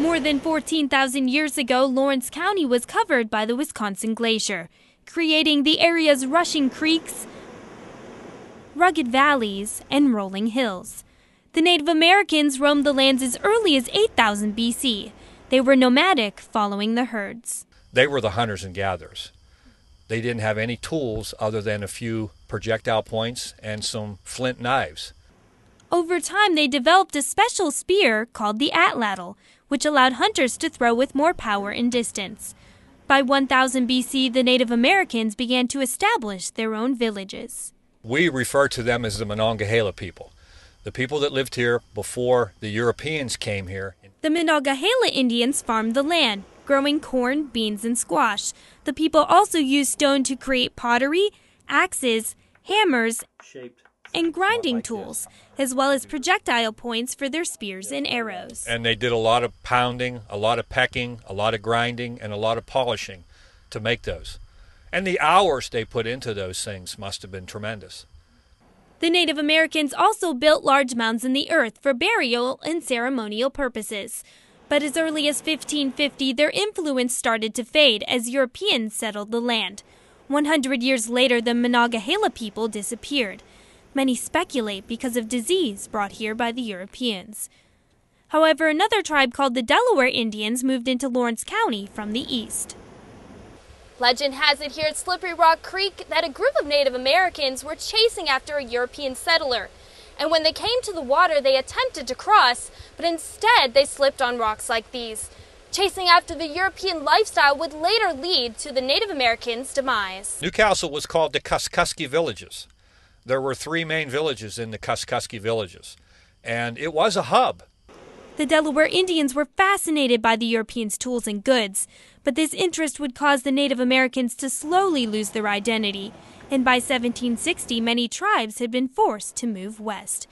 More than 14,000 years ago, Lawrence County was covered by the Wisconsin Glacier, creating the area's rushing creeks, rugged valleys, and rolling hills. The Native Americans roamed the lands as early as 8,000 BC. They were nomadic, following the herds. They were the hunters and gatherers. They didn't have any tools other than a few projectile points and some flint knives. Over time, they developed a special spear called the atlatl, which allowed hunters to throw with more power and distance. By 1000 BC, the Native Americans began to establish their own villages. We refer to them as the Monongahela people, the people that lived here before the Europeans came here. The Monongahela Indians farmed the land, growing corn, beans, and squash. The people also used stone to create pottery, axes, hammers, and grinding tools, as well as projectile points for their spears and arrows. And they did a lot of pounding, a lot of pecking, a lot of grinding, and a lot of polishing to make those. And the hours they put into those things must have been tremendous. The Native Americans also built large mounds in the earth for burial and ceremonial purposes. But as early as 1550, their influence started to fade as Europeans settled the land. 100 years later, the Monongahela people disappeared. Many speculate because of disease brought here by the Europeans. However, another tribe called the Delaware Indians moved into Lawrence County from the east. Legend has it here at Slippery Rock Creek that a group of Native Americans were chasing after a European settler. And when they came to the water, they attempted to cross, but instead they slipped on rocks like these. Chasing after the European lifestyle would later lead to the Native Americans' demise. Newcastle was called the Kuskusky Villages. There were 3 main villages in the Kuskusky Villages, and it was a hub. The Delaware Indians were fascinated by the Europeans' tools and goods, but this interest would cause the Native Americans to slowly lose their identity. And by 1760, many tribes had been forced to move west.